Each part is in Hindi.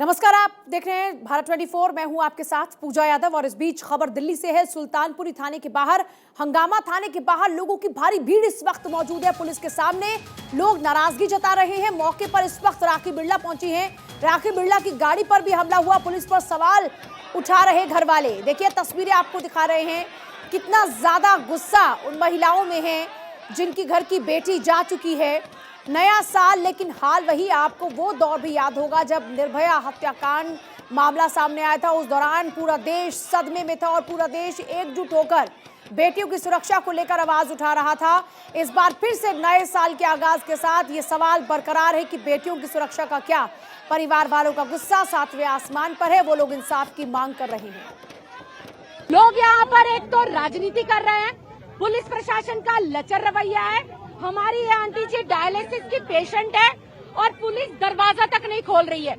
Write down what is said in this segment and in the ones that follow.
नमस्कार, आप देख रहे हैं भारत 24। मैं हूं आपके साथ पूजा यादव। और इस बीच खबर दिल्ली से है। सुल्तानपुरी थाने के बाहर हंगामा, थाने के बाहर लोगों की भारी भीड़ इस वक्त मौजूद है। पुलिस के सामने लोग नाराजगी जता रहे हैं। मौके पर इस वक्त राखी बिरला पहुंची हैं। राखी बिरला की गाड़ी पर भी हमला हुआ। पुलिस पर सवाल उठा रहे घर वाले। देखिए तस्वीरें आपको दिखा रहे हैं, कितना ज्यादा गुस्सा उन महिलाओं में है जिनकी घर की बेटी जा चुकी है। नया साल, लेकिन हाल वही। आपको वो दौर भी याद होगा जब निर्भया हत्याकांड मामला सामने आया था। उस दौरान पूरा देश सदमे में था और पूरा देश एकजुट होकर बेटियों की सुरक्षा को लेकर आवाज उठा रहा था। इस बार फिर से नए साल के आगाज के साथ ये सवाल बरकरार है कि बेटियों की सुरक्षा का क्या। परिवार वालों का गुस्सा सातवें आसमान पर है। वो लोग इंसाफ की मांग कर रहे हैं। लोग यहाँ पर एक तो राजनीति कर रहे हैं, पुलिस प्रशासन का लचर रवैया है। हमारी ये आंटी जी डायलिसिस की पेशेंट है और पुलिस दरवाजा तक नहीं खोल रही है।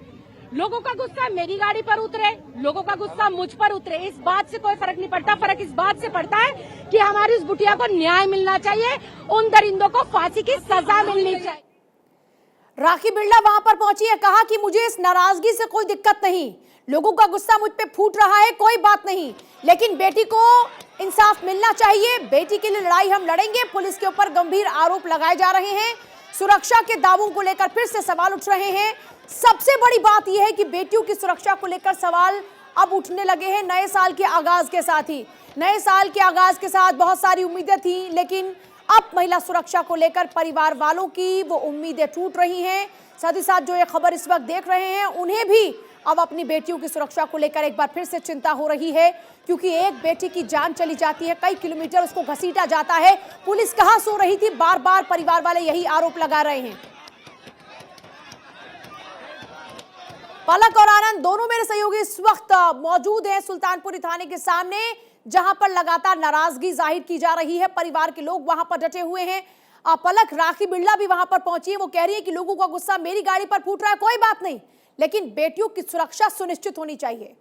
लोगों का गुस्सा मेरी गाड़ी पर उतरे, लोगों का गुस्सा मुझ पर उतरे, इस बात से कोई फर्क नहीं पड़ता। फर्क इस बात से पड़ता है कि हमारी उस बुटिया को न्याय मिलना चाहिए, उन दरिंदों को फांसी की सजा मिलनी चाहिए। राखी बिरला वहां पर पहुंची है, कहा कि मुझे इस नाराजगी से कोई दिक्कत नहीं, लोगों का गुस्सा मुझ पे फूट रहा है, कोई बात नहीं, लेकिन बेटी को इंसाफ मिलना चाहिए। बेटी के लिए लड़ाई हम लड़ेंगे। पुलिस के ऊपर गंभीर आरोप लगाए जा रहे हैं। सुरक्षा के दावों को लेकर फिर से सवाल उठ रहे हैं। सबसे बड़ी बात यह है कि बेटियों की सुरक्षा को लेकर सवाल अब उठने लगे हैं नए साल के आगाज के साथ ही। नए साल के आगाज के साथ बहुत सारी उम्मीदें थी, लेकिन अब महिला सुरक्षा को लेकर परिवार वालों की वो उम्मीदें टूट रही हैं। साथ ही साथ जो ये खबर इस वक्त देख रहे हैं, उन्हें भी अब अपनी बेटियों की सुरक्षा को लेकर एक बार फिर से चिंता हो रही है, क्योंकि एक बेटी की जान चली जाती है, कई किलोमीटर उसको घसीटा जाता है। पुलिस कहां सो रही थी, बार बार परिवार वाले यही आरोप लगा रहे हैं। पलक और आनंद दोनों मेरे सहयोगी इस वक्त मौजूद हैं सुल्तानपुरी थाने के सामने, जहां पर लगातार नाराजगी जाहिर की जा रही है। परिवार के लोग वहां पर डटे हुए हैं। पलक, राखी बिरला भी वहां पर पहुंची है। वो कह रही है कि लोगों का गुस्सा मेरी गाड़ी पर फूट रहा है, कोई बात नहीं, लेकिन बेटियों की सुरक्षा सुनिश्चित होनी चाहिए।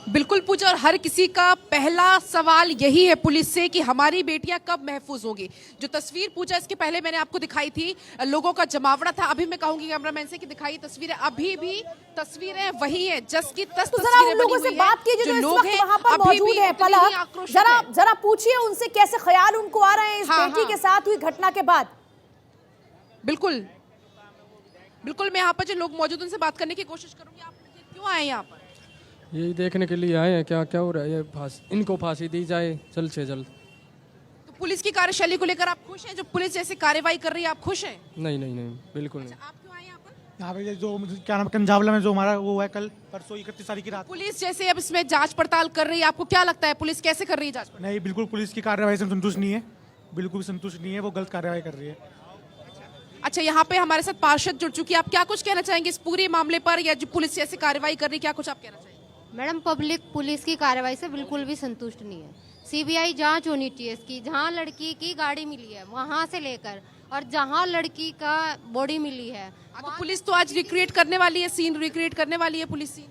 बिल्कुल पूजा, और हर किसी का पहला सवाल यही है पुलिस से कि हमारी बेटियां कब महफूज होंगी। जो तस्वीर पूजा इसके पहले मैंने आपको दिखाई थी, लोगों का जमावड़ा था। अभी मैं कहूंगी कैमरामैन से कि दिखाई तस्वीरें, अभी भी तस्वीरें वही है, जस की तस तस्वीरें लोगों से बात कीजिए जो लोग वहां पर मौजूद हैं। पलक, जरा पूछिए उनसे कैसे ख्याल उनको आ रहे हैं इस बेटी के साथ हुई घटना के बाद। बिल्कुल बिल्कुल, मैं यहाँ पर जो लोग मौजूद उनसे बात करने की कोशिश करूंगी। आप क्यों आए यहाँ पर? यही देखने के लिए आए हैं क्या क्या हो रहा है। ये इनको फांसी दी जाए जल्द से जल्द। तो पुलिस की कार्यशैली को लेकर आप खुश हैं? जो पुलिस जैसे कार्रवाई कर रही है, आप खुश हैं? नहीं नहीं नहीं, बिल्कुल नहीं। आप क्यों आए यहाँ पर? यहाँ पे जो क्या नाम कंजावला में जो हमारा वो है कल परसों 31 तारीख की रात। पुलिस जैसे अब इसमें जांच पड़ताल कर रही है, आपको क्या लगता है पुलिस कैसे कर रही है जांच? नहीं, बिल्कुल पुलिस की कार्रवाई से संतुष्ट नहीं है, बिल्कुल संतुष्ट नहीं है, वो गलत कार्रवाई कर रही है। अच्छा, यहाँ पे हमारे साथ पार्षद जुड़ चुकी है, आप क्या कुछ कहना चाहेंगे इस पूरे मामले पर, या जो पुलिस जैसे कार्रवाई कर रही है, क्या कुछ आप कहना चाहेंगे? मैडम, पब्लिक पुलिस की कार्रवाई से बिल्कुल भी संतुष्ट नहीं है। सीबीआई जांच होनी चाहिए इसकी। जहां लड़की की गाड़ी मिली है वहां से लेकर और जहां लड़की का बॉडी मिली है, तो पुलिस तो आज रिक्रिएट करने वाली है, सीन रिक्रिएट करने वाली है पुलिस सीन।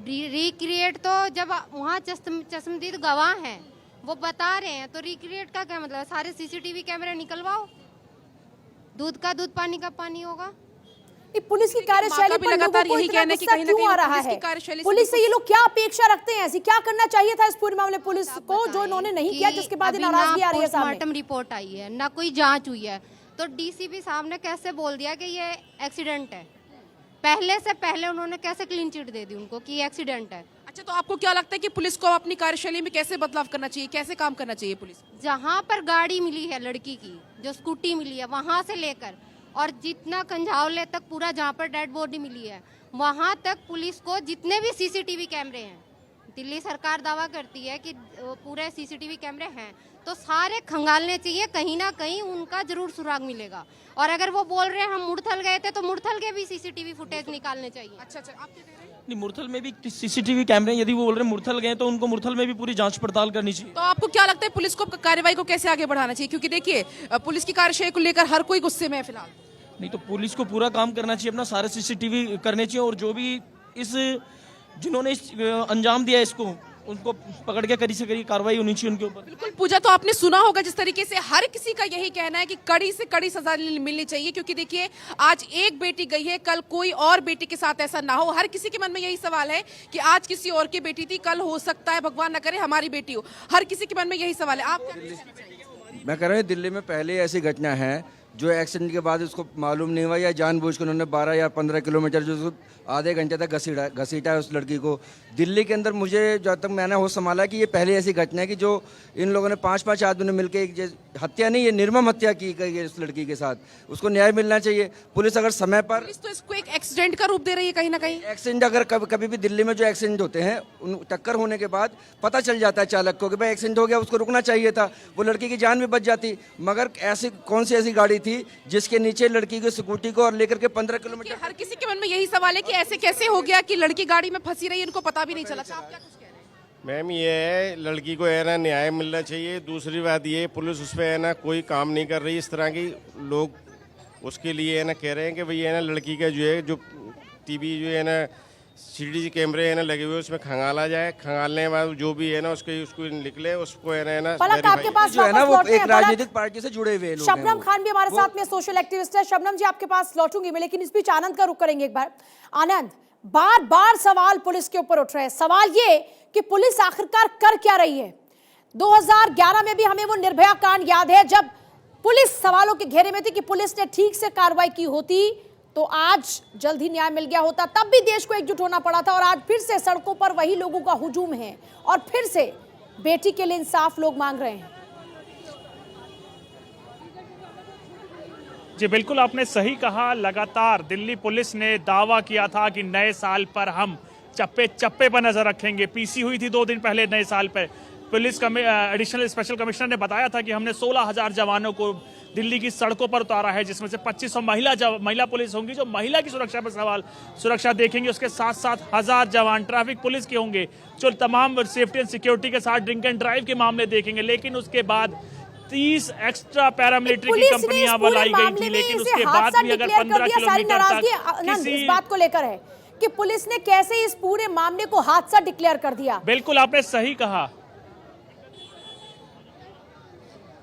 रिक्रिएट तो जब वहाँ चश्मदीद गवाह हैं वो बता रहे हैं, तो रिक्रिएट का क्या मतलब? सारे सीसीटीवी कैमरे निकलवाओ, दूध का दूध, पानी का पानी होगा। पुलिस की कार्यशैली पर लगातार लोगों को यही इतना कहने की गुस्सा कहीं ना क्यों आ कहीं रहा है? पुलिस से ये लोग क्या अपेक्षा रखते हैं? ऐसी क्या करना चाहिए था इस पूरे मामले पुलिस को जो इन्होंने नहीं किया, जिसके बाद नाराजगी आ रही है सामने? पोस्टमार्टम रिपोर्ट आई है, ना कोई जांच हुई है, तो डीसीपी साहब ने कैसे बोल दिया कि ये एक्सीडेंट है? पहले से पहले उन्होंने कैसे क्लीन चिट दे दी उनको कि एक्सीडेंट है? अच्छा, तो आपको क्या लगता है कि पुलिस को अपनी कार्यशैली में कैसे बदलाव करना चाहिए, कैसे काम करना चाहिए पुलिस? जहाँ पर गाड़ी मिली है लड़की की, जो स्कूटी मिली है, वहां से लेकर और जितना कंझावले तक पूरा जहाँ पर डेड बॉडी मिली है वहां तक पुलिस को जितने भी सीसीटीवी कैमरे हैं, दिल्ली सरकार दावा करती है कि पूरे सीसीटीवी कैमरे हैं, तो सारे खंगालने चाहिए। कहीं ना कहीं उनका जरूर सुराग मिलेगा। और अगर वो बोल रहे हैं हम मुड़थल गए थे, तो मुड़थल के भी सीसीटीवी फुटेज निकालने चाहिए। अच्छा, आप क्या कह रहे हैं? नहीं, मुरथल में भी सीसीटीवी कैमरे, यदि वो बोल रहे हैं मुरथल गए तो उनको मुरथल में भी पूरी जांच पड़ताल करनी चाहिए। तो आपको क्या लगता है पुलिस को कार्रवाई को कैसे आगे बढ़ाना चाहिए? क्योंकि देखिए पुलिस की कार्यशैली को लेकर हर कोई गुस्से में है फिलहाल। नहीं, तो पुलिस को पूरा काम करना चाहिए, अपना सारे सीसीटीवी करने चाहिए, और जो भी इस जिन्होंने अंजाम दिया इसको उनको पकड़ के कड़ी से कड़ी कार्रवाई होनी चाहिए उनके ऊपर। बिल्कुल पूजा, तो आपने सुना होगा जिस तरीके से हर किसी का यही कहना है कि कड़ी से कड़ी सजा मिलनी चाहिए, क्योंकि देखिए आज एक बेटी गई है, कल कोई और बेटी के साथ ऐसा ना हो। हर किसी के मन में यही सवाल है कि आज किसी और की बेटी थी, कल हो सकता है भगवान न करे हमारी बेटी हो। हर किसी के मन में यही सवाल है। आप क्या कहना चाहेंगे? मैं कह रहा हूँ दिल्ली में पहले ऐसी घटना है जो एक्सीडेंट के बाद उसको मालूम नहीं हुआ या जानबूझ कर उन्होंने 12 या 15 किलोमीटर जो उसको आधे घंटे तक घसीटा है उस लड़की को। दिल्ली के अंदर मुझे जब तक मैंने होश संभाला कि ये पहले ऐसी घटना है कि जो इन लोगों ने 5-5 आदमी ने मिलकर एक हत्या नहीं, ये निर्मम हत्या की गई है इस लड़की के साथ। उसको न्याय मिलना चाहिए। पुलिस अगर समय पर, पुलिस तो इसको एक एक्सीडेंट का रूप दे रही है कहीं ना कहीं। एक्सीडेंट अगर कभी भी दिल्ली में जो एक्सीडेंट होते हैं उन टक्कर होने के बाद पता चल जाता है चालक को कि भाई एक्सीडेंट हो गया, उसको रुकना चाहिए था, वो लड़की की जान भी बच जाती। मगर ऐसी कौन सी ऐसी गाड़ी थी जिसके नीचे लड़की की स्कूटी को और लेकर के 15 किलोमीटर। हर किसी के मन में यही सवाल है कि ऐसे कैसे हो गया कि लड़की गाड़ी में फंसी रही, इनको पता भी नहीं चला। आप क्या कुछ कह रहे हैं? मैम ये है, लड़की को है ना न्याय मिलना चाहिए। दूसरी बात ये, पुलिस उस पर है ना कोई काम नहीं कर रही। इस तरह की लोग उसके लिए है ना कह रहे हैं कि भाई है ना लड़की का जो टीवी जो है ना सीसीटीवी कैमरे है ना लगे हुए उसमें खंगाला जाए। खंगालने के बाद जो भी है ना उसको निकले, उसको है ना पलक आपके पास जो है ना वापस वो लौटते एक हैं। राजनीतिक पार्टी से जुड़े हुए लोग हैं। शबनम खान भी हमारे साथ में सोशल एक्टिविस्ट है। शबनम जी आपके पास लौटूंगी मैं, लेकिन इस बीच आनंद का रुख करेंगे एक बार। आनंद, बार बार सवाल पुलिस के ऊपर उठ रहे हैं। सवाल ये कि पुलिस आखिरकार कर क्या रही है। 2011 में भी हमें वो निर्भया कांड याद है, जब पुलिस सवालों के घेरे में थी कि पुलिस ने ठीक से कार्रवाई की होती तो आज जल्द ही न्याय मिल गया होता। तब भी देश को एकजुट होना पड़ा था, और आज फिर से सड़कों पर वही लोगों का हुजूम है और फिर से बेटी के लिए इंसाफ लोग मांग रहे हैं। जी बिल्कुल, आपने सही कहा। लगातार दिल्ली पुलिस ने दावा किया था कि नए साल पर हम चप्पे चप्पे पर नजर रखेंगे। पीसी हुई थी 2 दिन पहले नए साल पर। पुलिस एडिशनल स्पेशल कमिश्नर ने बताया था कि हमने 16,000 जवानों को दिल्ली की सड़कों पर उतारा है, जिसमें से 2500 महिला पुलिस होंगी जो महिला की सुरक्षा पर सुरक्षा देखेंगे। उसके साथ साथ 1000 जवान ट्रैफिक पुलिस के होंगे जो तमाम सेफ्टी एंड सिक्योरिटी के साथ ड्रिंक एंड ड्राइव के मामले देखेंगे। लेकिन उसके बाद 30 एक्स्ट्रा पैरामिलिट्री की कंपनियां बुलाई गई थी, लेकिन उसके बाद भी अगर 15 किलोमीटर तक इस बात को लेकर है कि पुलिस ने कैसे इस पूरे मामले को हादसा डिक्लेयर कर दिया। बिल्कुल आपने सही कहा।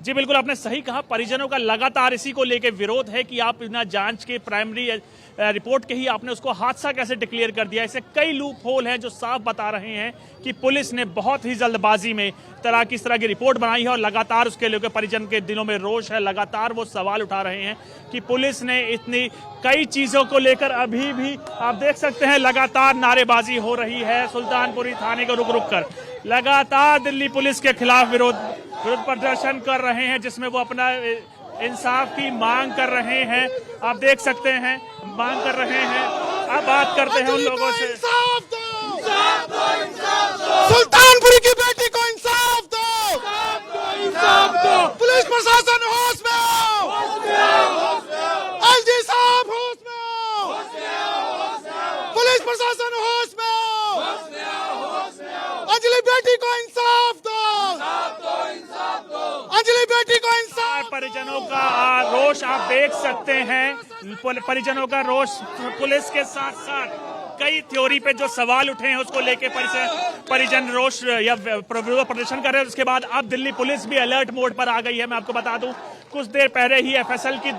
जी बिल्कुल आपने सही कहा। परिजनों का लगातार इसी को लेकर विरोध है कि आप बिना जांच के प्राइमरी रिपोर्ट के ही आपने उसको हादसा कैसे डिक्लेयर कर दिया। ऐसे कई लूप होल हैं जो साफ बता रहे हैं कि पुलिस ने बहुत ही जल्दबाजी में किस तरह की रिपोर्ट बनाई है, और लगातार उसके लेकर परिजन के दिलों में रोष है। लगातार वो सवाल उठा रहे हैं कि पुलिस ने इतनी कई चीजों को लेकर अभी भी आप देख सकते हैं लगातार नारेबाजी हो रही है। सुल्तानपुरी थाने को रुक रुक कर लगातार दिल्ली पुलिस के खिलाफ विरोध प्रदर्शन कर रहे हैं, जिसमें वो अपना इंसाफ की मांग कर रहे हैं। आप देख सकते हैं मांग कर रहे हैं। अब बात करते हैं उन लोगों से। सुल्तानपुरी की बेटी को इंसाफ दो। पुलिस प्रशासन होश में आओ। एलजी साहब होश में आओ। पुलिस प्रशासन होश में आओ। अंजलि बेटी को इंसाफ दो। अंजलि बेटी को इंसाफ। परिजनों का रोष आप देख सकते हैं। परिजनों का रोष पुलिस के साथ साथ कई थ्योरी पे जो सवाल उठे हैं उसको लेके परिजन रोष या विरोध प्रदर्शन कर रहे हैं। उसके बाद अब दिल्ली पुलिस भी अलर्ट मोड पर आ गई है। मैं आपको बता दूं, कुछ देर पहले ही एफएसएल की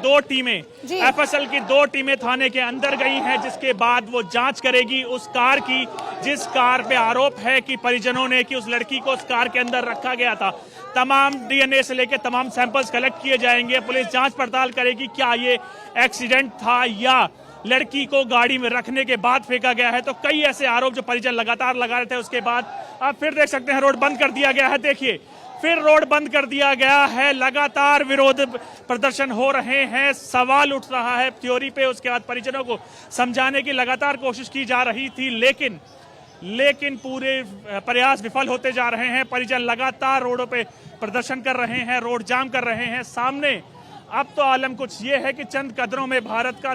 2 टीमें थाने के अंदर गई हैं, जिसके बाद वो जांच करेगी उस कार की जिस कार पे आरोप है कि परिजनों ने कि उस लड़की को उस कार के अंदर रखा गया था। तमाम डीएनए से लेकर तमाम सैंपल्स कलेक्ट किए जाएंगे। पुलिस जांच पड़ताल करेगी क्या ये एक्सीडेंट था या लड़की को गाड़ी में रखने के बाद फेंका गया है। तो कई ऐसे आरोप जो परिजन लगातार लगा रहे थे। उसके बाद आप फिर देख सकते हैं रोड बंद कर दिया गया है। देखिए फिर रोड बंद कर दिया गया है। लगातार विरोध प्रदर्शन हो रहे हैं, सवाल उठ रहा है थ्योरी पे। उसके बाद परिजनों को समझाने की लगातार कोशिश की जा रही थी, लेकिन पूरे प्रयास विफल होते जा रहे हैं। परिजन लगातार रोडों पे प्रदर्शन कर रहे हैं, रोड जाम कर रहे हैं। सामने अब तो आलम कुछ ये है कि चंद कदरों में भारत का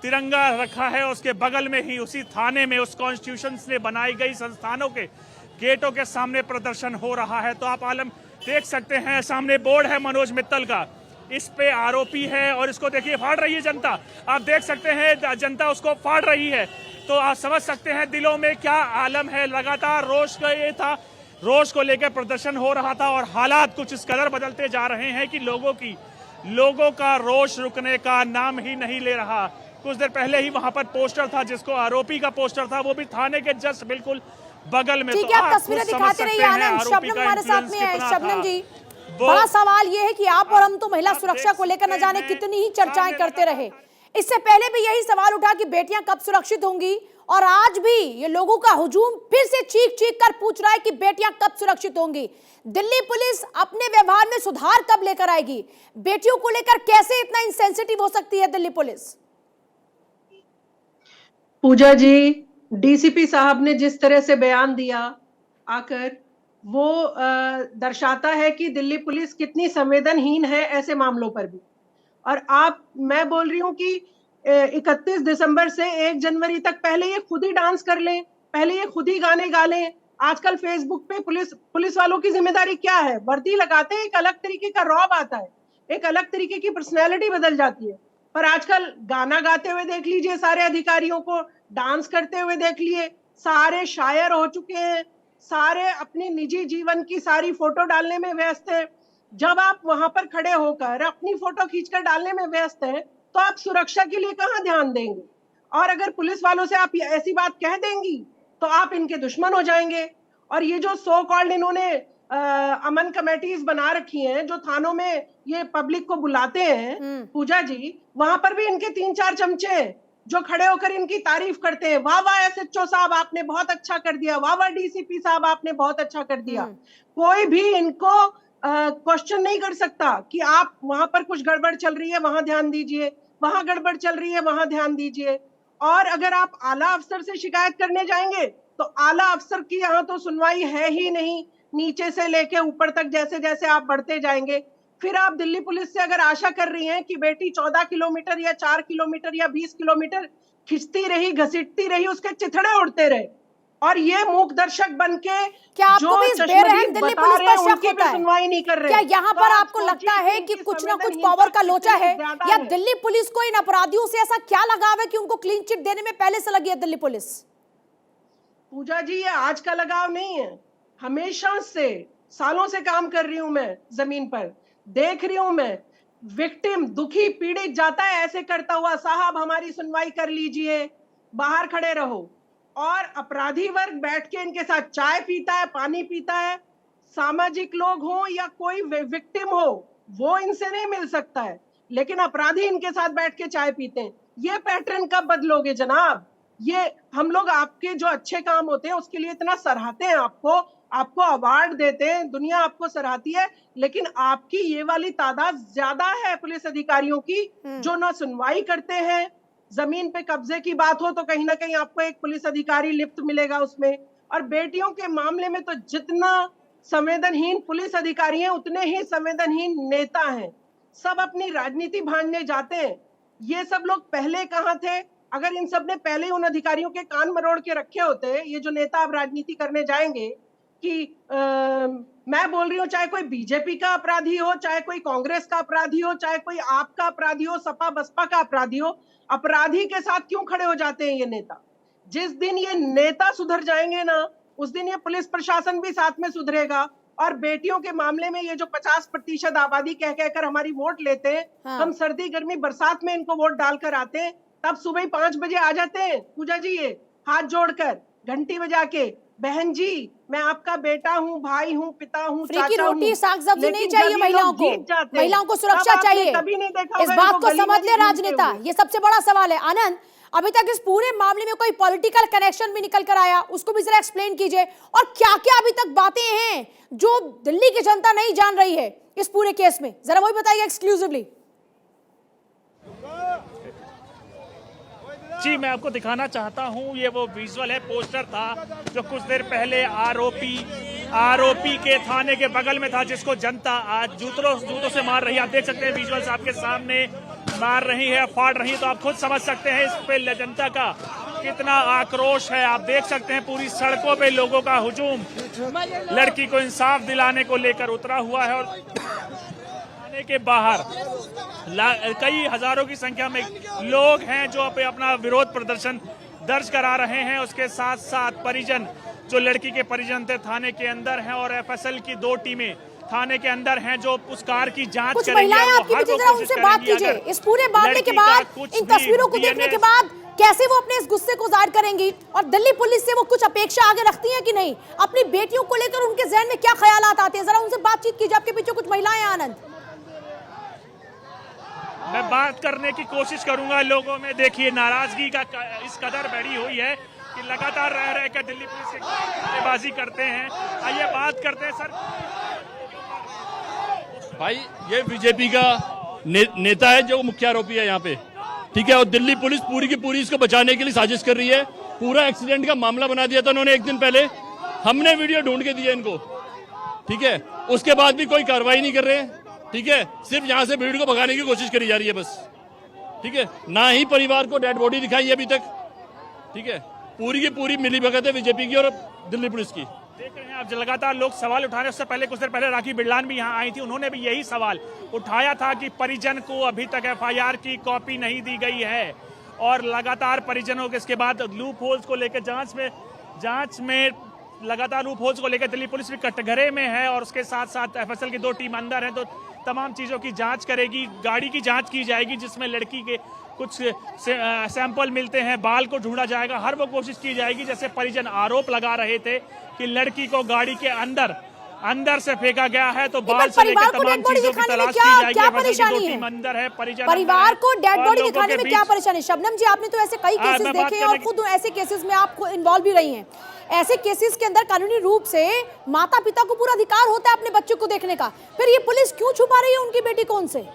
तिरंगा रखा है। उसके बगल में ही उसी थाने में उस कॉन्स्टिट्यूशन से बनाई गई संस्थानों के गेटों के सामने प्रदर्शन हो रहा है। तो आप आलम देख सकते हैं, सामने बोर्ड है मनोज मित्तल का, इस पे आरोपी है और इसको देखिए फाड़ रही है जनता। आप देख सकते हैं जनता उसको फाड़ रही है। तो आप समझ सकते हैं दिलों में क्या आलम है। लगातार रोष का ये था, रोष को लेकर प्रदर्शन हो रहा था और हालात कुछ इस कदर बदलते जा रहे हैं कि लोगों का रोष रुकने का नाम ही नहीं ले रहा। कुछ देर पहले ही वहां पर पोस्टर था, जिसको आरोपी का पोस्टर था, वो भी थाने के जस्ट बिल्कुल बगल में। ठीक है, आप तस्वीरें दिखाते रहिए आनंद। शबनम हमारे साथ में है। शबनम जी, बड़ा सवाल ये है कि आप और हम तो महिला सुरक्षा को लेकर न जाने कितनी ही चर्चाएं करते रहे। इससे पहले भी यही सवाल उठा कि बेटियां कब सुरक्षित होंगी, और आज भी ये लोगों का हुजूम फिर से चीख चीख कर पूछ रहा है कि बेटियां कब सुरक्षित होंगी। दिल्ली पुलिस अपने व्यवहार में सुधार कब लेकर आएगी? बेटियों को लेकर कैसे इतना इंसेंसिटिव हो सकती है दिल्ली पुलिस? पूजा जी, डीसीपी साहब ने जिस तरह से बयान दिया आकर, वो दर्शाता है कि दिल्ली पुलिस कितनी संवेदनहीन है ऐसे मामलों पर भी। और मैं बोल रही हूँ कि 31 दिसंबर से 1 जनवरी तक पहले ये खुद ही डांस कर लें, पहले ये खुद ही गाने गा लें। आजकल फेसबुक पे पुलिस वालों की जिम्मेदारी क्या है? वर्दी लगाते हैं, एक अलग तरीके का रौब आता है, एक अलग तरीके की पर्सनैलिटी बदल जाती है। पर आजकल गाना गाते हुए देख लीजिए सारे अधिकारियों को, डांस करते हुए देख लिए, सारे शायर हो चुके हैं, सारे अपनी निजी जीवन की सारी फोटो डालने में व्यस्त हैं। जब आप वहां पर खड़े होकर अपनी फोटो खींचकर डालने में व्यस्त हैं, तो आप सुरक्षा के लिए कहां ध्यान देंगे? और अगर पुलिस वालों से आप ऐसी बात कह देंगी तो आप इनके दुश्मन हो जाएंगे। और ये जो सो कॉल्ड इन्होंने अमन कमेटीज बना रखी हैं, जो थानों में ये पब्लिक को बुलाते हैं पूजा जी, वहां पर भी इनके 3-4 चमचे हैं जो खड़े होकर इनकी तारीफ करते हैं। वाह वाह एसएचओ साहब, आपने बहुत अच्छा कर दिया, वाह वाह डीसीपी साहब, आपने बहुत अच्छा कर दिया। कोई भी इनको क्वेश्चन नहीं कर सकता कि आप वहां पर कुछ गड़बड़ चल रही है, वहां ध्यान दीजिए, वहां गड़बड़ चल रही है, वहां ध्यान दीजिए। और अगर आप आला अफसर से शिकायत करने जाएंगे तो आला अफसर की यहाँ तो सुनवाई है ही नहीं, नीचे से लेके ऊपर तक जैसे जैसे आप बढ़ते जाएंगे। फिर आप दिल्ली पुलिस से अगर आशा कर रही हैं कि बेटी 14 किलोमीटर या 4 किलोमीटर या 20 किलोमीटर खिंचती रही, घसीटती रही, उसके चिथड़े उड़ते रहे, और ये मूक दर्शक बनके क्या आपको भी इस बेरहम दिल्ली पुलिस पर शक होता है? सुनवाई नहीं कर रहे। क्या यहाँ पर आपको लगता है कि कुछ ना कुछ पावर का लोचा है, या दिल्ली पुलिस को इन अपराधियों से ऐसा क्या लगाव है कि उनको क्लीन चिट देने में पहले से लगी है दिल्ली पुलिस? पूजा जी, ये आज का लगाव नहीं है, हमेशा से, सालों से काम कर रही हूं मैं, जमीन पर देख रही हूं मैं। विक्टिम, दुखी, पीड़ित जाता है ऐसे करता हुआ, साहब हमारी सुनवाई कर लीजिए, बाहर खड़े रहो। और अपराधी वर्ग बैठ के इनके साथ चाय पीता है, पानी पीता है। सामाजिक लोग हो या कोई विक्टिम हो, वो इनसे नहीं मिल सकता है, लेकिन अपराधी इनके साथ बैठ के चाय पीते हैं। ये पैटर्न कब बदलोगे जनाब? ये हम लोग आपके जो अच्छे काम होते हैं उसके लिए इतना सराहते हैं, आपको अवार्ड देते हैं, दुनिया आपको सराहती है, लेकिन आपकी ये वाली तादाद ज्यादा है पुलिस अधिकारियों की जो ना सुनवाई करते हैं। जमीन पे कब्जे की बात हो तो कहीं ना कहीं आपको एक पुलिस अधिकारी लिप्त मिलेगा उसमें। और बेटियों के मामले में तो जितना संवेदनहीन पुलिस अधिकारी हैं, उतने ही संवेदनहीन नेता हैं। सब अपनी राजनीति भांजने जाते हैं। ये सब लोग पहले कहाँ थे? अगर इन सब ने पहले उन अधिकारियों के कान मरोड़ के रखे होते, ये जो नेता अब राजनीति करने जाएंगे, कि मैं बोल रही हूँ, चाहे कोई बीजेपी का अपराधी हो, चाहे कोई कांग्रेस का अपराधी हो, चाहे कोई आप का अपराधी हो, सपा बसपा का अपराधी हो, अपराधी के साथ क्यों खड़े हो जाते हैं ये नेता? जिस दिन ये नेता सुधर जाएंगे ना, उस दिन ये पुलिस प्रशासन भी साथ में सुधरेगा। और बेटियों के मामले में ये जो 50% आबादी कह कहकर हमारी वोट लेते हैं, हम सर्दी गर्मी बरसात में इनको वोट डालकर आते हैं, तब सुबह 5 बजे आ जाते हैं पूजा जी, ये हाथ जोड़कर, घंटी बजा के, बहन जी मैं आपका बेटा हूँ, भाई हूँ, पिता हूँ, चाचा हूँ। रोटी साग सब्जी नहीं चाहिए महिलाओं को सुरक्षा चाहिए। इस बात को समझ ले राजनेता, ये सबसे बड़ा सवाल है। आनंद, अभी तक इस पूरे मामले में कोई पॉलिटिकल कनेक्शन भी निकल कर आया, उसको भी जरा एक्सप्लेन कीजिए। और क्या क्या अभी तक बातें हैं जो दिल्ली की जनता नहीं जान रही है इस पूरे केस में, जरा वही बताइए एक्सक्लूसिवली। जी, मैं आपको दिखाना चाहता हूं, ये वो विजुअल है, पोस्टर था जो कुछ देर पहले आरोपी के थाने के बगल में था, जिसको जनता आज जूतों से मार रही है। आप देख सकते हैं विजुअल्स आपके सामने, मार रही है, फाड़ रही है, तो आप खुद समझ सकते हैं इस पे जनता का कितना आक्रोश है। आप देख सकते हैं पूरी सड़कों पे लोगों का हुजूम लड़की को इंसाफ दिलाने को लेकर उतरा हुआ है। और थाने के बाहर कई हजारों की संख्या में लोग हैं जो अपना विरोध प्रदर्शन दर्ज करा रहे हैं। उसके साथ साथ परिजन, जो लड़की के परिजन थे, थाने के अंदर हैं और एफएसएल की 2 टीमें थाने के अंदर हैं जो उस कार की जांच कुछ करेंगी। महिलाएं आपके पीछे जरा उनसे बात कीजिए। इस पूरे मामले के बाद, इन तस्वीरों को देखने के बाद कैसे वो अपने इस गुस्से को जाहिर करेंगी और दिल्ली पुलिस से वो कुछ अपेक्षा आगे रखती हैं कि नहीं? अपनी बेटियों को लेकर उनके जहन में क्या ख्यालात आते हैं, जरा उनसे बातचीत कीजिए। आपके पीछे कुछ महिलाएं हैं आनंद। मैं बात करने की कोशिश करूंगा। लोगों में देखिए नाराजगी का इस कदर बढ़ी हुई है कि लगातार रह कर दिल्ली पुलिस के बल्लेबाजी करते हैं। आइए बात करते हैं सर। भाई ये बीजेपी का नेता है जो मुख्य आरोपी है यहाँ पे, ठीक है। और दिल्ली पुलिस पूरी की पूरी इसको बचाने के लिए साजिश कर रही है। पूरा एक्सीडेंट का मामला बना दिया था उन्होंने 1 दिन पहले। हमने वीडियो ढूंढ के दिया इनको, ठीक है। उसके बाद भी कोई कार्रवाई नहीं कर रहे हैं, ठीक है। सिर्फ यहाँ से भीड़ को भगाने की कोशिश करी जा रही है बस, ठीक है। ना ही परिवार को डेड बॉडी दिखाई है अभी तक, ठीक है। पूरी की पूरी मिलीभगत है बीजेपी की और दिल्ली पुलिस की। देख रहे हैं आप, लगातार लोग सवाल उठा रहे हैं। उससे पहले कुछ देर पहले राखी बिरलान भी यहाँ आई थी, उन्होंने भी यही सवाल उठाया था कि परिजन को अभी तक एफआईआर की कॉपी नहीं दी गई है और लगातार परिजनों के इसके बाद लूप होल्स को लेकर जांच में लगातार लूप होल्स को लेकर दिल्ली पुलिस भी कटघरे में है और उसके साथ साथ एफएसएल की 2 टीम अंदर है। तो तमाम चीजों की जांच करेगी, गाड़ी की जांच की जाएगी जिसमें लड़की के कुछ सैंपल मिलते हैं, बाल को ढूंढा जाएगा। हर वो कोशिश की जाएगी जैसे परिजन आरोप लगा रहे थे कि लड़की को गाड़ी के अंदर से फेंका गया है, तो बाल से लेकर तमाम चीजों की तलाश की जाएगी। क्या परेशानी है? अंदर है, परिवार को डेड बॉडी दिखाने में क्या परेशानी? शबनम जी, आपने तो ऐसे कई केसेस देखे हैं और खुद ऐसे केसेस में आप इन्वॉल्व भी रही हैं। ऐसे केसेस के अंदर कानूनी रूप से माता पिता को पूरा अधिकार होता है अपने बच्चे को देखने का, फिर ये पुलिस क्यों छुपा रही है उनकी बेटी को उनसे?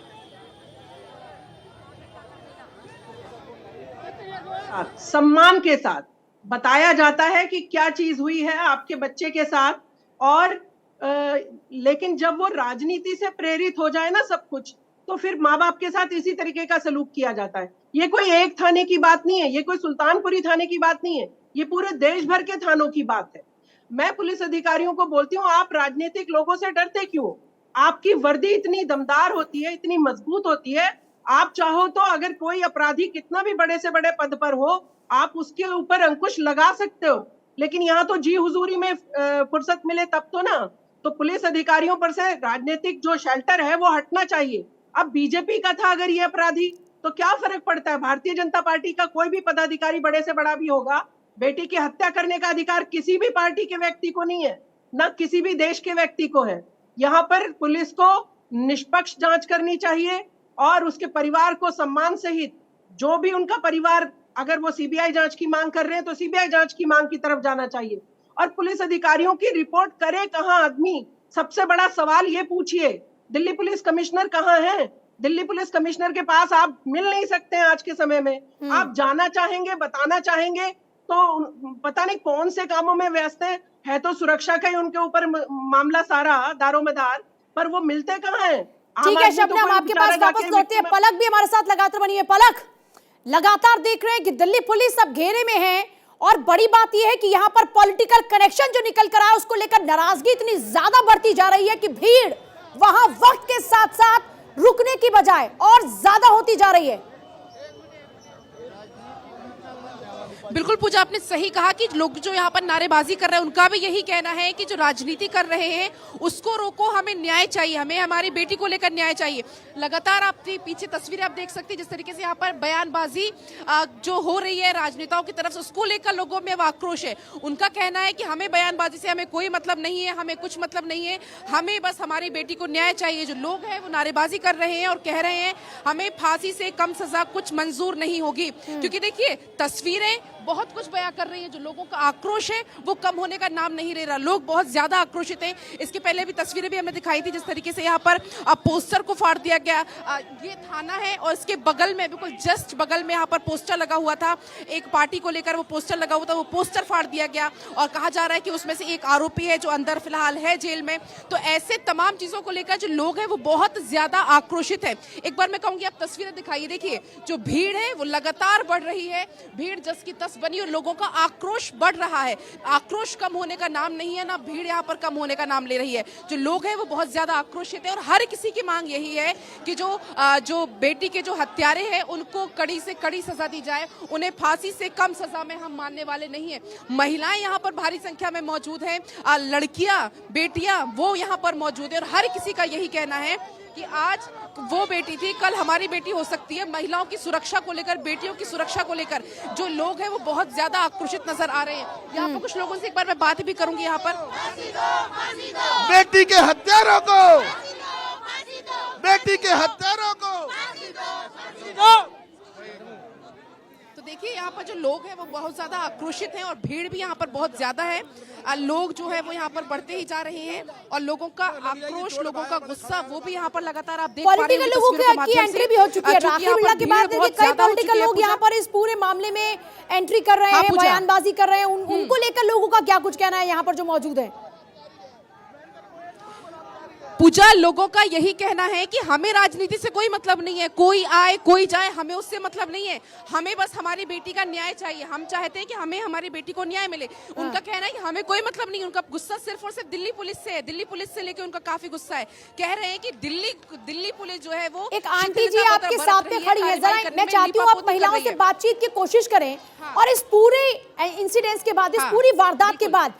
सम्मान के साथ बताया जाता है कि क्या चीज हुई है आपके बच्चे के साथ। और लेकिन जब वो राजनीति से प्रेरित हो जाए ना सब कुछ, तो फिर माँ बाप के साथ इसी तरीके का सलूक किया जाता है। ये कोई एक थाने की बात नहीं है, ये कोई सुल्तानपुरी थाने की बात नहीं है, ये पूरे देश भर के थानों की बात है। मैं पुलिस अधिकारियों को बोलती हूँ, आप राजनीतिक लोगों से डरते क्यों? आपकी वर्दी इतनी दमदार होती है, इतनी मजबूत होती है। आप चाहो तो अगर कोई अपराधी कितना भी बड़े से बड़े पद पर हो, आप उसके ऊपर अंकुश लगा सकते हो। लेकिन यहाँ तो जी हुजूरी में फुर्सत मिले तब तो ना। तो पुलिस अधिकारियों पर से राजनीतिक जो शेल्टर है वो हटना चाहिए। अब बीजेपी का था अगर ये अपराधी, तो क्या फर्क पड़ता है? भारतीय जनता पार्टी का कोई भी पदाधिकारी बड़े से बड़ा भी होगा, बेटी की हत्या करने का अधिकार किसी भी पार्टी के व्यक्ति को नहीं है, ना किसी भी देश के व्यक्ति को है। यहाँ पर पुलिस को निष्पक्ष जांच करनी चाहिए और उसके परिवार को सम्मान सहित, जो भी उनका परिवार, अगर वो सीबीआई जांच की मांग कर रहे हैं तो सीबीआई जांच की मांग की तरफ जाना चाहिए। और पुलिस अधिकारियों की रिपोर्ट करे कहाँ आदमी? सबसे बड़ा सवाल ये पूछिए, दिल्ली पुलिस कमिश्नर कहाँ है? दिल्ली पुलिस कमिश्नर के पास आप मिल नहीं सकते हैं आज के समय में। आप जाना चाहेंगे, बताना चाहेंगे तो पता नहीं कौन से कामों में व्यस्त है तो सुरक्षा का ही उनके ऊपर मामला सारा दारोमदार, पर वो मिलते कहाँ हैं? ठीक है शबनम, आपके पास वापस लौटते हैं। पलक भी हमारे साथ लगातार बनी है। पलक, लगातार देख रहे हैं कि दिल्ली पुलिस अब घेरे में है और बड़ी बात यह है कि यहाँ पर पॉलिटिकल कनेक्शन जो निकल कर आया उसको लेकर नाराजगी इतनी ज्यादा बढ़ती जा रही है कि भीड़ वहां वक्त के साथ साथ रुकने की बजाय और ज्यादा होती जा रही है। बिल्कुल पूजा, आपने सही कहा कि लोग जो यहाँ पर नारेबाजी कर रहे हैं उनका भी यही कहना है कि जो राजनीति कर रहे हैं उसको रोको, हमें न्याय चाहिए, हमें हमारी बेटी को लेकर न्याय चाहिए। लगातार आपके पीछे तस्वीरें आप देख सकते हैं जिस तरीके से यहाँ पर बयानबाजी जो हो रही है राजनेताओं की तरफ से, उसको लेकर लोगों में आक्रोश है। उनका कहना है कि हमें बयानबाजी से हमें कोई मतलब नहीं है, हमें कुछ मतलब नहीं है, हमें बस हमारी बेटी को न्याय चाहिए। जो लोग हैं वो नारेबाजी कर रहे हैं और कह रहे हैं हमें फांसी से कम सजा कुछ मंजूर नहीं होगी, क्योंकि देखिए तस्वीरें बहुत कुछ बयां कर रही है। जो लोगों का आक्रोश है वो कम होने का नाम नहीं ले रहा, लोग बहुत ज्यादा आक्रोशित हैं। इसके पहले भी तस्वीरें भी हमने दिखाई थी जिस तरीके से यहाँ पर पोस्टर को फाड़ दिया गया। ये थाना है और इसके बगल में, बिल्कुल जस्ट बगल में यहाँ पर पोस्टर लगा हुआ था, एक पार्टी को लेकर वो पोस्टर लगा हुआ था, वो पोस्टर फाड़ दिया गया और कहा जा रहा है कि उसमें से एक आरोपी है जो अंदर फिलहाल है जेल में। तो ऐसे तमाम चीजों को लेकर जो लोग हैं वो बहुत ज्यादा आक्रोशित है। एक बार मैं कहूंगी आप तस्वीरें दिखाइए, देखिए जो भीड़ है वो लगातार बढ़ रही है, भीड़ जस की तस पुलिस बनी और लोगों का आक्रोश बढ़ रहा है। आक्रोश कम होने का नाम नहीं है, ना भीड़ यहाँ पर कम होने का नाम ले रही है। जो लोग हैं वो बहुत ज्यादा आक्रोशित है और हर किसी की मांग यही है कि जो बेटी के जो हत्यारे हैं उनको कड़ी से कड़ी सजा दी जाए, उन्हें फांसी से कम सजा में हम मानने वाले नहीं है। महिलाएं यहाँ पर भारी संख्या में मौजूद हैं, लड़कियां, बेटियां वो यहाँ पर मौजूद है और हर किसी का यही कहना है कि आज वो बेटी थी, कल हमारी बेटी हो सकती है। महिलाओं की सुरक्षा को लेकर, बेटियों की सुरक्षा को लेकर जो लोग हैं वो बहुत ज्यादा आक्रोशित नजर आ रहे हैं। यहाँ पर कुछ लोगों से एक बार मैं बात भी करूंगी। यहाँ पर बेटी के हत्यारों को, बेटी के हत्यारों को तो देखिए यहाँ पर जो लोग हैं वो बहुत ज्यादा आक्रोशित हैं और भीड़ भी यहाँ पर बहुत ज्यादा है। लोग जो है वो यहाँ पर बढ़ते ही जा रहे हैं और लोगों का आक्रोश, लोगों का गुस्सा वो भी यहाँ पर लगातार आप देख पा रहे हैं। पॉलिटिकल लोगों की एंट्री भी हो चुकी है। राखी बिरला के बाद देखिए कई पॉलिटिकल लोग यहाँ पर इस पूरे मामले में एंट्री कर रहे हैं, बयानबाजी कर रहे हैं। उनको लेकर लोगों का क्या कुछ कहना है यहाँ पर जो मौजूद है? पूजा, लोगों का यही कहना है कि हमें राजनीति से कोई मतलब नहीं है, कोई आए कोई जाए हमें उससे मतलब नहीं है, हमें बस हमारी बेटी का न्याय चाहिए। हम चाहते हैं कि हमें हमारी बेटी को न्याय मिले। उनका कहना है कि हमें कोई मतलब नहीं। उनका गुस्सा सिर्फ और सिर्फ दिल्ली पुलिस से है। दिल्ली पुलिस से लेकर उनका काफी गुस्सा है। कह रहे हैं कि दिल्ली पुलिस जो है वो एक आंटी जी आपके साथ में खड़ी है, जरा मैं चाहती हूँ आप महिलाओं से बातचीत की कोशिश करें और इस पूरे इंसिडेंट के बाद, इस पूरी वारदात के बाद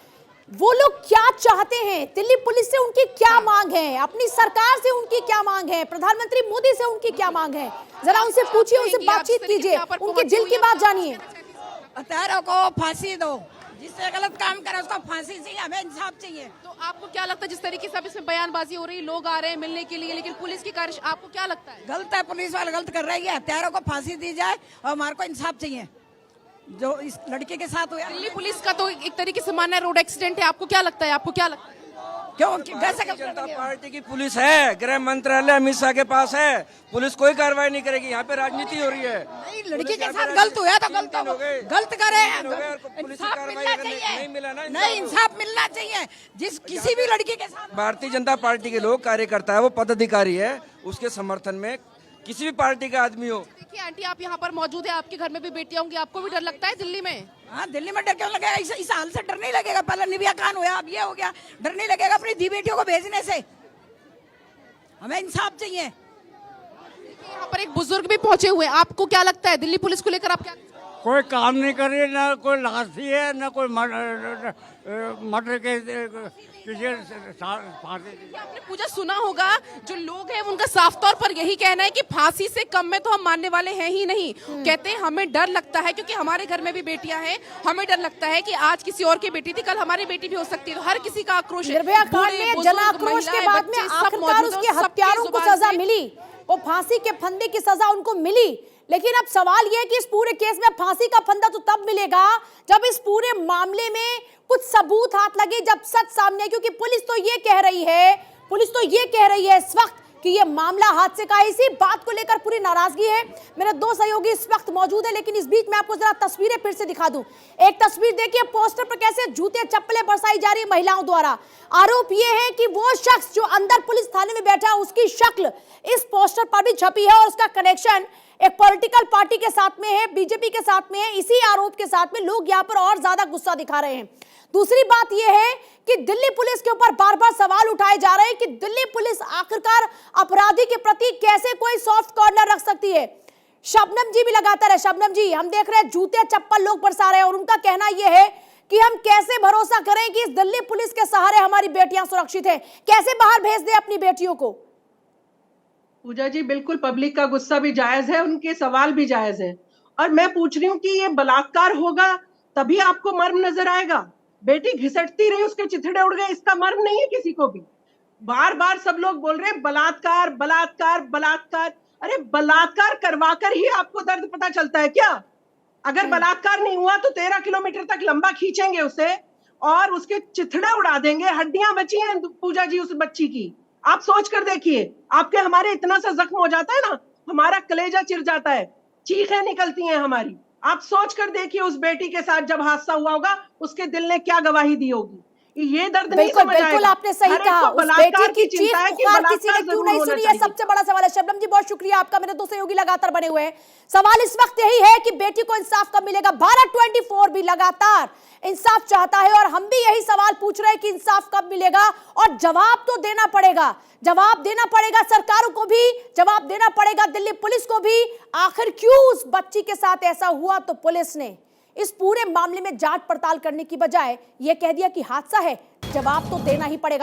वो लोग क्या चाहते हैं, दिल्ली पुलिस से उनकी क्या मांग है, अपनी सरकार से उनकी क्या मांग है, प्रधानमंत्री मोदी से उनकी क्या मांग है, जरा उनसे पूछिए, उनसे बातचीत कीजिए, उनके दिल की बात जानिए। हत्यारों को फांसी दो, जिससे गलत काम करे उसको फांसी चाहिए, हमें इंसाफ चाहिए। तो आपको क्या लगता है जिस तरीके से अब इसमें बयानबाजी हो रही है, लोग आ रहे हैं मिलने के लिए, लेकिन पुलिस की कार्य आपको क्या लगता है? गलत है, पुलिस वाले गलत कर रही है। हत्यारों को फांसी दी जाए और हमारे को इंसाफ चाहिए जो इस लड़के के साथ हुआ। दिल्ली पुलिस का तो एक तरीके से मानना है रोड एक्सीडेंट है। आपको क्या लगता है? आपको क्या लगता है? क्यों जनता पार्टी की पुलिस है, गृह मंत्रालय अमित शाह के पास है, पुलिस कोई कार्रवाई नहीं करेगी। यहाँ पे राजनीति हो रही है। नहीं, लड़की के साथ गलत हुआ तो गलत करे, पुलिस की कार्रवाई नहीं मिला ना, नहीं इंसाफ मिलना चाहिए जिस किसी भी लड़की के साथ। भारतीय जनता पार्टी के लोग कार्यकर्ता है, वो पदाधिकारी है, उसके समर्थन में किसी भी पार्टी का आदमी हो। देखिए आंटी, आप यहाँ पर मौजूद है, आपके घर में भी बेटियां होंगी, आपको भी डर लगता है दिल्ली में? हाँ, दिल्ली में डर क्यों लगेगा? इस हाल से डर नहीं लगेगा। पहले निबिया खान हुआ, अब ये हो गया, डर नहीं लगेगा अपनी दी बेटियों को भेजने से। हमें इंसाफ चाहिए। यहाँ पर एक बुजुर्ग भी पहुंचे हुए हैं, आपको क्या लगता है दिल्ली पुलिस को लेकर? आप क्या? कोई काम नहीं कर रही, ना कोई लाशी है, ना कोई मर्डर के आपने पूजा सुना होगा, जो लोग हैं उनका साफ तौर पर यही कहना है कि फांसी से कम में तो हम मानने वाले हैं ही नहीं। कहते हैं हमें डर लगता है क्योंकि हमारे घर में भी बेटियां हैं, हमें डर लगता है कि आज किसी और की बेटी थी, कल हमारी बेटी भी हो सकती है। तो हर किसी का आक्रोश है। निर्भया कांड में जन आक्रोश के बाद में आखिरकार उसके हत्यारों को सजा मिली, वो फांसी के फंदे की सजा उनको मिली। लेकिन अब सवाल यह है कि इस पूरे केस में फांसी का फंदा तो तब मिलेगा जब इस पूरे मामले में कुछ सबूत हाथ लगे, जब सच सामने, क्योंकि पुलिस तो ये कह रही है इस वक्त कि ये मामला हादसे का है। इसी बात को लेकर पूरी नाराजगी है। मेरे दो सहयोगी इस वक्त मौजूद है, लेकिन इस बीच मैं आपको जरा तस्वीरें फिर से दिखा दूं। एक तस्वीर देखिए, पोस्टर पर कैसे जूते चप्पलें बरसाई जा रही है महिलाओं द्वारा। आरोप ये है कि वो शख्स जो अंदर पुलिस थाने में बैठा है उसकी शक्ल इस पोस्टर पर भी छपी है और उसका कनेक्शन एक पॉलिटिकल पार्टी के साथ में है, बीजेपी के साथ में है। इसी आरोप के साथ में लोग यहाँ पर और ज्यादा गुस्सा दिखा रहे हैं। दूसरी बात यह है कि दिल्ली पुलिस के ऊपर बार बार सवाल उठाए जा रहे हैं कि दिल्ली पुलिस आखिरकार अपराधी के प्रति कैसे कोई सॉफ्ट कॉर्नर रख सकती है। शबनम जी भी लगातार है। शबनम जी, हम देख रहे हैं जूते चप्पल लोग बरसा रहे हैं और उनका कहना यह है कि हम कैसे भरोसा करें कि इस दिल्ली पुलिस के सहारे हमारी बेटियां सुरक्षित है, कैसे बाहर भेज दें अपनी बेटियों को। पूजा जी, बिल्कुल पब्लिक का गुस्सा भी जायज है, उनके सवाल भी जायज है। और मैं पूछ रही हूँ कि ये बलात्कार होगा तभी आपको मर्म नजर आएगा? बेटी घिसटती रही, उसके चिथड़े उड़ गए, इसका मर्म नहीं है किसी को भी। बार बार सब लोग बोल रहे हैं बलात्कार बलात्कार बलात्कार। अरे बलात्कार करवाकर ही आपको दर्द पता चलता है क्या? अगर बलात्कार नहीं हुआ तो 13 किलोमीटर तक लंबा खींचेंगे उसे और उसके चिथड़े उड़ा देंगे। हड्डियां बची हैं पूजा जी उस बच्ची की, आप सोच कर देखिए। आपके हमारे इतना सा जख्म हो जाता है ना, हमारा कलेजा चिर जाता है, चीखें निकलती हैं हमारी। आप सोच कर देखिए उस बेटी के साथ जब हादसा हुआ होगा उसके दिल ने क्या गवाही दी होगी। ये दर्द नहीं बिल्कुल समझ बिल्कुल आएगा। आपने सही हर एक कहा। को उस बलात्कार बेटी की चीख चिंता है कि पुकार किसी ने बलात्कार क्यों जरूर नहीं होना सुनी, ये चाहिए। सबसे बड़ा सवाल है। शबनम जी बहुत शुक्रिया आपका, मेरे दो सहयोगी लगातार बने हुए हैं। सवाल इस वक्त यही है कि बेटी को इंसाफ कब मिलेगा। भारत 24 भी लगातार इंसाफ चाहता है और हम भी यही सवाल पूछ रहे हैं कि इंसाफ कब मिलेगा। और जवाब तो देना पड़ेगा, जवाब देना पड़ेगा सरकारों को भी, जवाब देना पड़ेगा दिल्ली पुलिस को भी। आखिर क्यों उस बच्ची के साथ ऐसा हुआ, तो पुलिस ने इस पूरे मामले में जांच पड़ताल करने की बजाय यह कह दिया कि हादसा है। जवाब तो देना ही पड़ेगा।